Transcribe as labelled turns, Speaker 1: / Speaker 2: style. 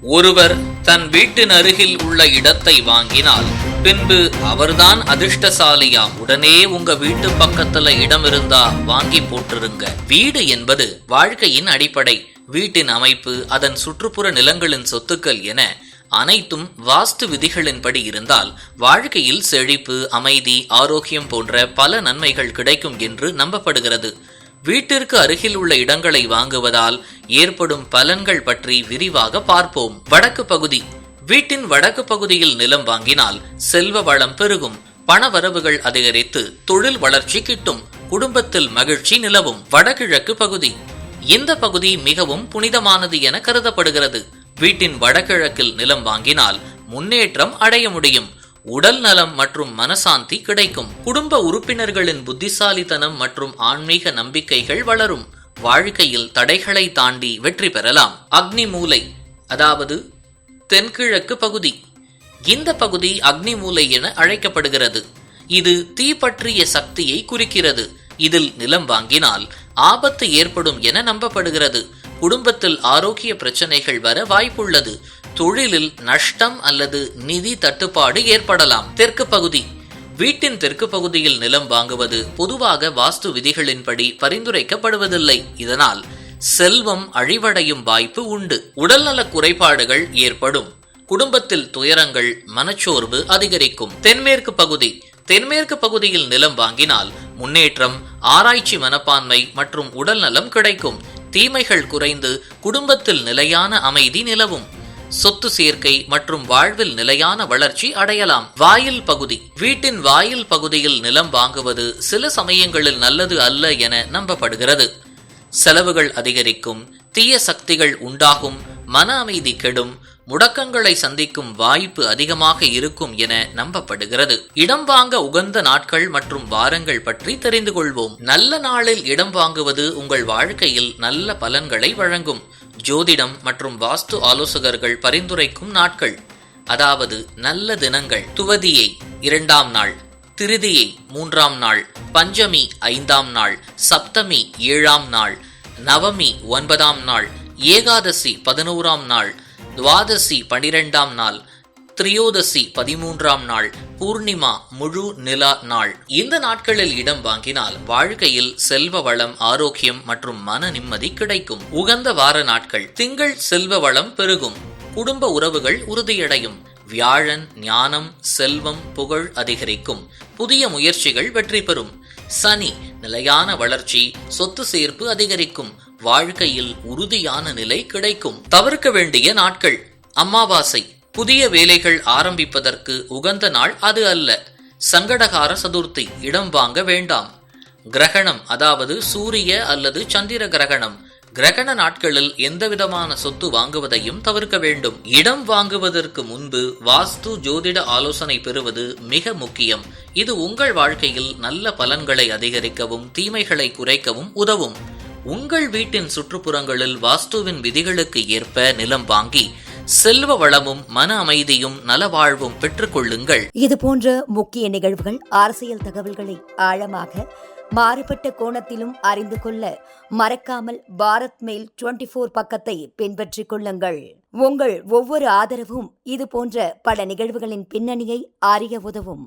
Speaker 1: ஒருவர் தன் வீட்டின் அருகில் உள்ள இடத்தை வாங்கினால் பின்பு அவர்தான் அதிர்ஷ்டசாலியாம். உடனே உங்க வீட்டு பக்கத்துல இடம் இருந்தா வாங்கி போட்டுருங்க. வீடு என்பது வாழ்க்கையின் அடிப்படை. வீட்டின் அமைப்பு, அதன் சுற்றுப்புற நிலங்களின் சொத்துக்கள் என அனைத்தும் வாஸ்து விதிகளின்படி இருந்தால் வாழ்க்கையில் செழிப்பு, அமைதி, ஆரோக்கியம் போன்ற பல நன்மைகள் கிடைக்கும் என்று நம்பப்படுகிறது. வீட்டிற்கு அருகில் உள்ள இடங்களை வாங்குவதால் ஏற்படும் பலன்கள் பற்றி விரிவாக பார்ப்போம். வடக்கு பகுதி. வீட்டின் வடக்கு பகுதியில் நிலம் வாங்கினால் செல்வ வளம் பெருகும், பண வரவுகள் அதிகரித்து தொழில் வளர்ச்சி கிட்டும், குடும்பத்தில் மகிழ்ச்சி நிலவும். வடகிழக்கு பகுதி. இந்த பகுதி மிகவும் புனிதமானது என கருதப்படுகிறது. வீட்டின் வடகிழக்கில் நிலம் வாங்கினால் முன்னேற்றம் அடைய முடியும், உடல் நலம் மற்றும் மனசாந்தி கிடைக்கும், குடும்ப உறுப்பினர்களின் புத்திசாலித்தனம் மற்றும் ஆன்மீக நம்பிக்கைகள் வளரும், வாழ்க்கையில் தடைகளை தாண்டி வெற்றி பெறலாம். அக்னி மூலை, அதாவது தென்கிழக்கு பகுதி. இந்த பகுதி அக்னி மூலை என அழைக்கப்படுகிறது. இது தீ பற்றிய சக்தியை குறிக்கிறது. இதில் நிலம் வாங்கினால் ஆபத்து ஏற்படும் என நம்பப்படுகிறது. குடும்பத்தில் ஆரோக்கிய பிரச்சனைகள் வர வாய்ப்புள்ளது. தொழிலில் நஷ்டம் அல்லது நிதி தட்டுப்பாடு ஏற்படலாம். தெற்கு பகுதி. வீட்டின் தெற்கு பகுதியில் நிலம் வாங்குவது பொதுவாக வாஸ்து விதிகளின்படி பரிந்துரைக்கப்படுவதில்லை. இதனால் செல்வம் அழிவடையும் வாய்ப்பு உண்டு. உடல்நல குறைபாடுகள் ஏற்படும். குடும்பத்தில் துயரங்கள், மனச்சோர்வு அதிகரிக்கும். தென்மேற்கு பகுதி. தென்மேற்கு பகுதியில் நிலம் வாங்கினால் முன்னேற்றம், ஆராய்ச்சி மனப்பான்மை மற்றும் உடல் நலம் கிடைக்கும். தீமைகள் குறைந்து குடும்பத்தில் நிலையான அமைதி நிலவும். சொத்து சேர்க்கை மற்றும் வாழ்வில் நிலையான வளர்ச்சி அடையலாம். வாயில் பகுதி. வீட்டின் வாயில் பகுதியில் நிலம் வாங்குவது சில சமயங்களில் நல்லது அல்ல என நம்பப்படுகிறது. செலவுகள் அதிகரிக்கும், தீய சக்திகள் உண்டாகும், மன அமைதி கெடும், முடக்கங்களை சந்திக்கும் வாய்ப்பு அதிகமாக இருக்கும் என நம்பப்படுகிறது. இடம் வாங்க உகந்த நாட்கள் மற்றும் வாரங்கள் பற்றி தெரிந்து கொள்வோம். நல்ல நாளில் இடம் வாங்குவது உங்கள் வாழ்க்கையில் நல்ல பலன்களை வழங்கும். ஜோதிடம் மற்றும் வாஸ்து ஆலோசகர்கள் பரிந்துரைக்கும் நாட்கள், அதாவது நல்ல தினங்கள்: துவதியை 2ஆம் நாள், திருதியை 3ஆம் நாள், பஞ்சமி 5ஆம் நாள், சப்தமி 7ஆம் நாள், நவமி 9ஆம் நாள், ஏகாதசி 11ஆம் நாள், துவாதசி 12ஆம் நாள், திரியோதசி 13ஆம் நாள், பூர்ணிமா முழு நிலா நாள். இந்த நாட்களில் இடம் வாங்கினால் வாழ்க்கையில் செல்வ வளம், ஆரோக்கியம் மற்றும் மன நிம்மதி கிடைக்கும். உகந்த வார நாட்கள்: திங்கள் செல்வ வளம் பெருகும், குடும்ப உறவுகள் உறுதியடையும். வியாழன் ஞானம், செல்வம், புகழ் அதிகரிக்கும், புதிய முயற்சிகள் வெற்றி பெறும். சனி நிலையான வளர்ச்சி, சொத்து சேர்ப்பு அதிகரிக்கும், வாழ்க்கையில் உறுதியான நிலை கிடைக்கும். தவிர்க்க வேண்டிய நாட்கள்: அமாவாசை புதிய வேலைகள் ஆரம்பிப்பதற்கு உகந்த நாள் அது அல்ல. சங்கடகார சதுர்த்தி இடம் வாங்க வேண்டாம். கிரகணம், அதாவது சூரிய அல்லது சந்திர கிரகணம். கிரகண நாட்களில் எந்தவிதமான சொத்து வாங்குவதையும் தவிர்க்க வேண்டும். இடம் வாங்குவதற்கு முன்பு வாஸ்து ஜோதிட ஆலோசனை பெறுவது மிக முக்கியம். இது உங்கள் வாழ்க்கையில் நல்ல பலன்களை அதிகரிக்கவும் தீமைகளை குறைக்கவும் உதவும். உங்கள் வீட்டின் சுற்றுப்புறங்களில் வாஸ்துவின் விதிகளுக்கு ஏற்ப நிலம் வாங்கி செல்வ வளமும் மன அமைதியும் நலவாழ்வும் பெற்றுக் கொள்ளுங்கள்.
Speaker 2: இது போன்ற முக்கிய நிகழ்வுகள், அரசியல் தகவல்களை ஆழமாக மாறுபட்ட கோணத்திலும் அறிந்து கொள்ள மறக்காமல் பாரத் மெயில் 24 பக்கத்தை பின்பற்றிக் கொள்ளுங்கள். உங்கள் ஒவ்வொரு ஆதரவும் இது போன்ற பல நிகழ்வுகளின் பின்னணியை அறிய உதவும்.